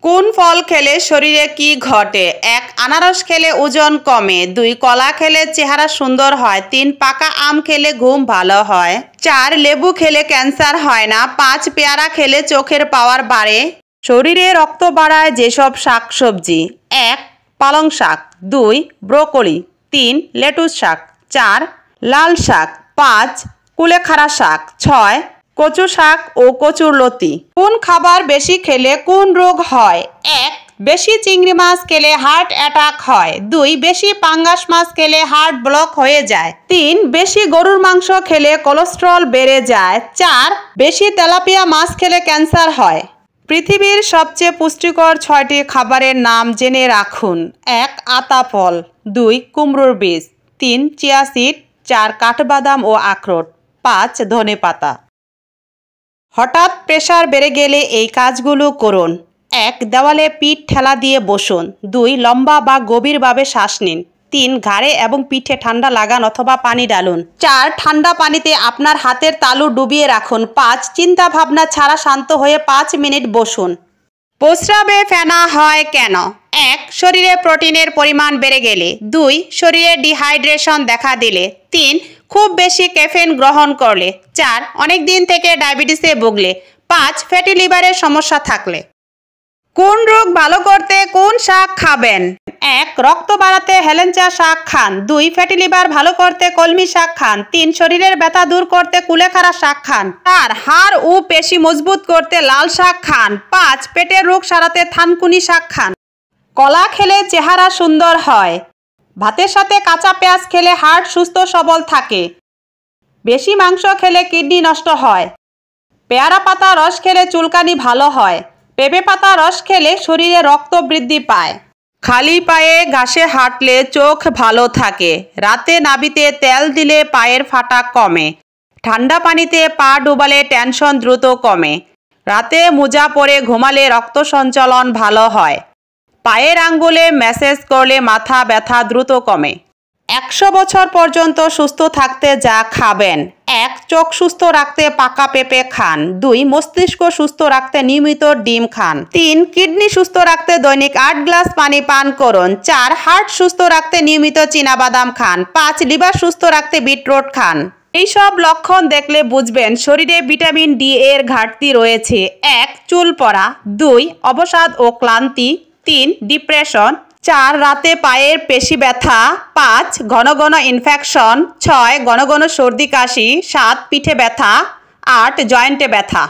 কোন ফল খেলে শরীরে কি ঘটে? ১. আনারস খেলে ওজন কমে। ২. কলা খেলে চেহারা সুন্দর হয়। ৩. পাকা আম খেলে ঘুম ভালো হয়। ৪. লেবু খেলে ক্যান্সার হয় না। ৫. পেয়ারা খেলে চোখের পাওয়ার বাড়ে। শরীরে রক্ত বাড়ায় যেসব শাকসবজি: ১. পালং শাক। ২. ব্রোকলি। ৩. লেটুস শাক। ৪. লাল শাক। ৫. কুলেখাড়া শাক। ৬. কচু শাক ও কচুরলতি। কোন খাবার বেশি খেলে কোন রোগ হয়? ১. বেশি চিংড়ি মাছ খেলে হার্ট অ্যাটাক হয়। ২. বেশি পাঙ্গাস মাছ খেলে হার্ট ব্লক হয়ে যায়। ৩. বেশি গরুর মাংস খেলে কোলেস্টেরল বেড়ে যায়। ৪. বেশি তেলাপিয়া মাছ খেলে ক্যান্সার হয়। পৃথিবীর সবচেয়ে পুষ্টিকর ৬টি খাবারের নাম জেনে রাখুন। ১. আতা ফল। ২. কুমড়োর বীজ। ৩. Chia seed. ৪. কাঠবাদাম ও আখরোট। ৫. ধনেপাতা। হঠাৎ প্রেসার বেড়ে গেলে এই কাজগুলো করুন। ১. দেওয়ালে পিঠ ঠেলা দিয়ে বসুন। ২. লম্বা বা গভীরভাবে শ্বাস নিন। ৩. ঘাড়ে এবং পিঠে ঠান্ডা লাগান অথবা পানি ডালুন। ৪. ঠান্ডা পানিতে আপনার হাতের তালু ডুবিয়ে রাখুন। ৫. চিন্তা ভাবনা ছাড়া শান্ত হয়ে ৫ মিনিট বসুন। প্রস্রাবে ফেনা হয় কেন? ১. শরীরে প্রোটিনের পরিমাণ বেড়ে গেলে। ২. শরীরে ডিহাইড্রেশন দেখা দিলে। ৩. খুব বেশি ক্যাফেইন গ্রহণ করলে। ৪. অনেক দিন থেকে ডায়াবেটিসে ভুগলে। ৫. ফ্যাটি লিভারের সমস্যা থাকলে। কোন রোগ ভালো করতে কোন শাক খাবেন? ১. রক্ত বাড়াতে হেলেঞ্চা শাক খান। ২. ফ্যাটি লিভার ভালো করতে কলমি শাক খান। ৩. শরীরের ব্যথা দূর করতে কুলেখাড়া শাক খান। ৪. হাড় ও পেশি মজবুত করতে লাল শাক খান। ৫. পেটের রোগ সারাতে থানকুনি শাক খান। কলা খেলে চেহারা সুন্দর হয়। ভাতের সাথে কাঁচা পেঁয়াজ খেলে হার্ট সুস্থ সবল থাকে। বেশি মাংস খেলে কিডনি নষ্ট হয়। পেয়ারা পাতা রস খেলে চুলকানি ভালো হয়। পেঁপে পাতা রস খেলে শরীরে রক্ত বৃদ্ধি পায়। খালি পায়ে ঘাসে হাঁটলে চোখ ভালো থাকে। রাতে নাভিতে তেল দিলে পায়ের ফাটা কমে। ঠান্ডা পানিতে পা ডুবালে টেনশন দ্রুত কমে। রাতে মোজা পরে ঘুমালে রক্ত সঞ্চালন ভালো হয়। পায়ের আঙ্গুলে ম্যাসেজ করলে মাথা ব্যথা দ্রুত কমে। ১০০ বছর পর্যন্ত সুস্থ থাকতে যা খাবেন: ১. চোখ সুস্থ রাখতে পাকা পেঁপে খান। ২. মস্তিষ্ক সুস্থ রাখতে নিয়মিত ডিম খান। ৩. কিডনি সুস্থ রাখতে দৈনিক ৮ গ্লাস পানি পান করুন। ৪. হার্ট সুস্থ রাখতে নিয়মিত চীনাবাদাম খান। ৫. লিভার সুস্থ রাখতে বিটরুট খান। এইসব লক্ষণ দেখলে বুঝবেন শরীরে ভিটামিন ডি এর ঘাটতি রয়েছে। ১. চুল পড়া। ২. অবসাদ ও ক্লান্তি। ৩. ডিপ্রেশন। ৪. রাতে পায়ের পেশি ব্যথা। ৫. ঘন ঘন ইনফেকশন। ৬. ঘন ঘন সর্দি কাশি। ৭. পিঠে ব্যথা। ৮. জয়েন্টে ব্যথা।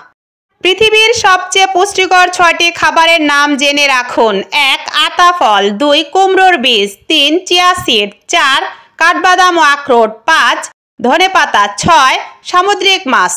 পৃথিবীর সবচেয়ে পুষ্টিকর ৬টি খাবারের নাম জেনে রাখুন। ১. আতা ফল। ২. কুমড়োর বীজ। ৩. Chia seed. ৪. কাঠবাদাম ও আখরোট। ৫. ধনেপাতা। ৬. সামুদ্রিক মাছ।